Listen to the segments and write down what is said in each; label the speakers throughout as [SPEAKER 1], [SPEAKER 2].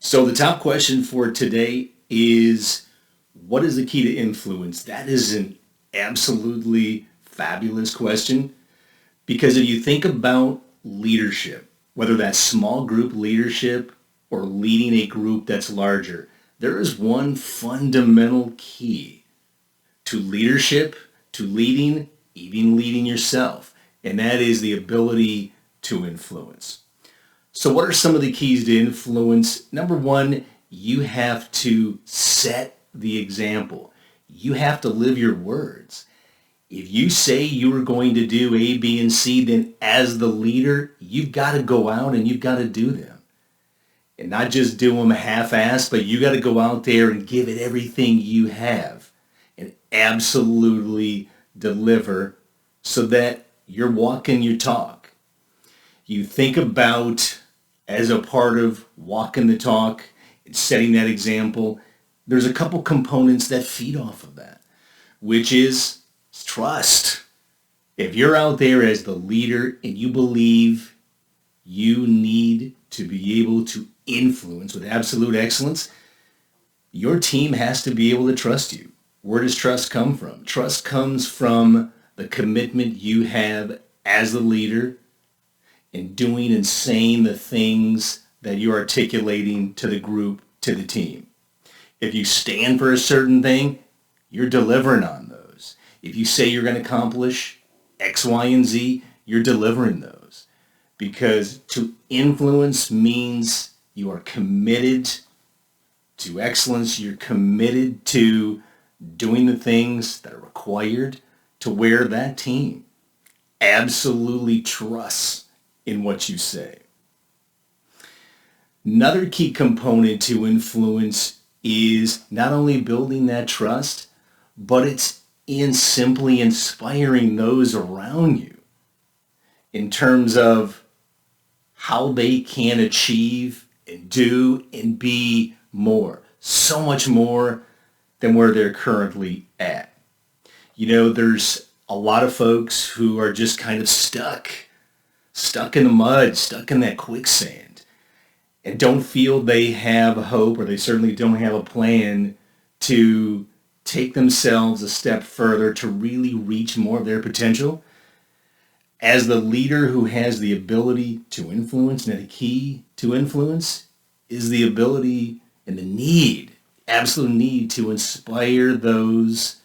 [SPEAKER 1] So the top question for today is, what is the key to influence? That is an absolutely fabulous question because if you think about leadership, whether that's small group leadership or leading a group that's larger, there is one fundamental key to leadership, to leading, even leading yourself, and that is the ability to influence. So, what are some of the keys to influence? Number one, you have to set the example. You have to live your words. If you say you are going to do A, B, and C, then as the leader, you've got to go out and you've got to do them. And not just do them half-assed, but you got to go out there and give it everything you have and absolutely deliver so that you're walking your talk. You think about as a part of walking the talk and setting that example, there's a couple components that feed off of that, which is trust. If you're out there as the leader and you believe you need to be able to influence with absolute excellence, your team has to be able to trust you. Where does trust come from? Trust comes from the commitment you have as the leader in doing and saying the things that you're articulating to the group, to the team. If you stand for a certain thing, you're delivering on those. If you say you're going to accomplish X, Y, and Z, you're delivering those. Because to influence means you are committed to excellence. You're committed to doing the things that are required to where that team absolutely trusts in what you say. Another key component to influence is not only building that trust, but it's in simply inspiring those around you in terms of how they can achieve and do and be more, so much more than where they're currently at. You know, there's a lot of folks who are just kind of stuck in the mud, stuck in that quicksand, and don't feel they have hope, or they certainly don't have a plan to take themselves a step further to really reach more of their potential. As the leader who has the ability to influence, and the key to influence is the ability and the need, absolute need to inspire those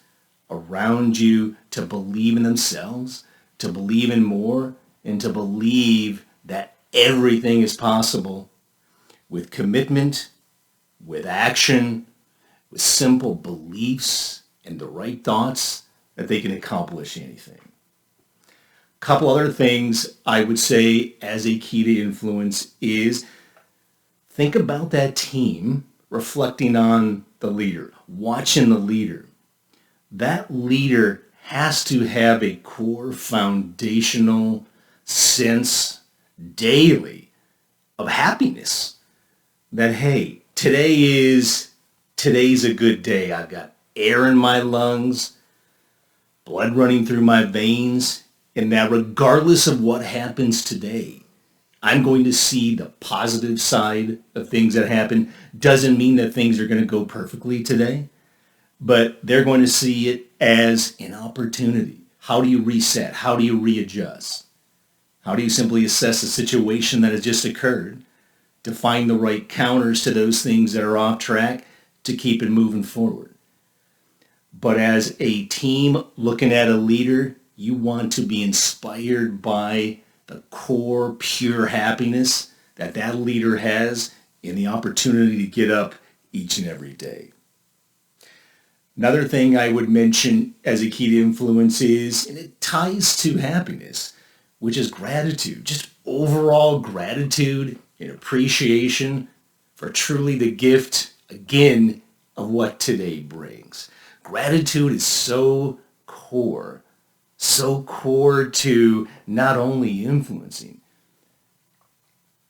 [SPEAKER 1] around you to believe in themselves, to believe in more, and to believe that everything is possible with commitment, with action, with simple beliefs and the right thoughts, that they can accomplish anything. A couple other things I would say as a key to influence is think about that team reflecting on the leader, watching the leader. That leader has to have a core foundational sense daily of happiness that, hey, today's a good day. I've got air in my lungs, blood running through my veins, and that regardless of what happens today, I'm going to see the positive side of things that happen. Doesn't mean that things are going to go perfectly today, but they're going to see it as an opportunity. How do you reset? How do you readjust? How do you simply assess the situation that has just occurred to find the right counters to those things that are off track to keep it moving forward? But as a team looking at a leader, you want to be inspired by the core, pure happiness that that leader has in the opportunity to get up each and every day. Another thing I would mention as a key to influence is, and it ties to happiness, which is gratitude, just overall gratitude and appreciation for truly the gift, again, of what today brings. Gratitude is so core to not only influencing,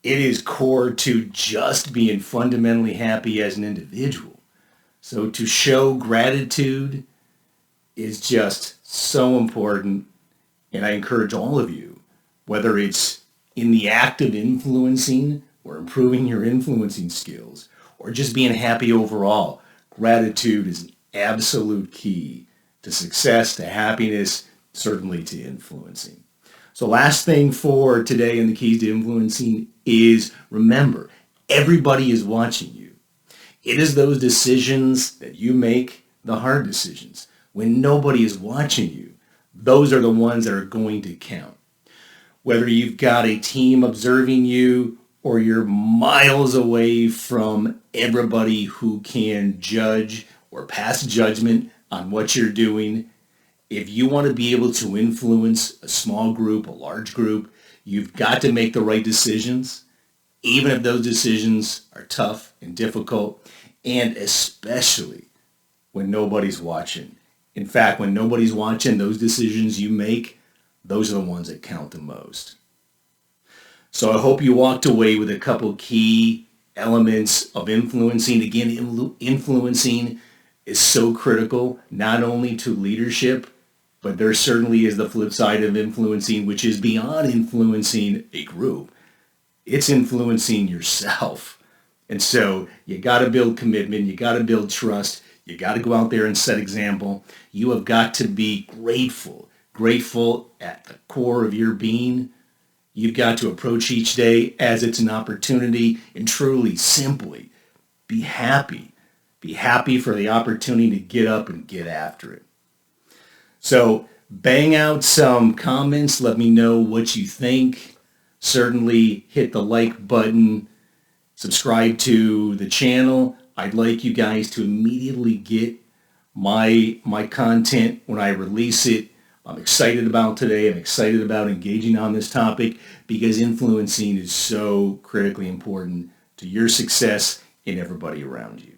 [SPEAKER 1] it is core to just being fundamentally happy as an individual. So to show gratitude is just so important, and I encourage all of you, whether it's in the act of influencing or improving your influencing skills, or just being happy overall. Gratitude is an absolute key to success, to happiness, certainly to influencing. So last thing for today in the keys to influencing is remember, everybody is watching you. It is those decisions that you make, the hard decisions, when nobody is watching you. Those are the ones that are going to count. Whether you've got a team observing you or you're miles away from everybody who can judge or pass judgment on what you're doing, if you want to be able to influence a small group, a large group, you've got to make the right decisions, even if those decisions are tough and difficult, and especially when nobody's watching. In fact, when nobody's watching, those decisions you make, those are the ones that count the most. So I hope you walked away with a couple key elements of influencing. Again, influencing is so critical, not only to leadership, but there certainly is the flip side of influencing, which is beyond influencing a group. It's influencing yourself. And so you got to build commitment. You got to build trust. You got to go out there and set example. You have got to be grateful at the core of your being. You've got to approach each day as it's an opportunity and truly, simply be happy. Be happy for the opportunity to get up and get after it. So bang out some comments. Let me know what you think. Certainly hit the like button. Subscribe to the channel. I'd like you guys to immediately get my content when I release it. I'm excited about today. I'm excited about engaging on this topic because influencing is so critically important to your success and everybody around you.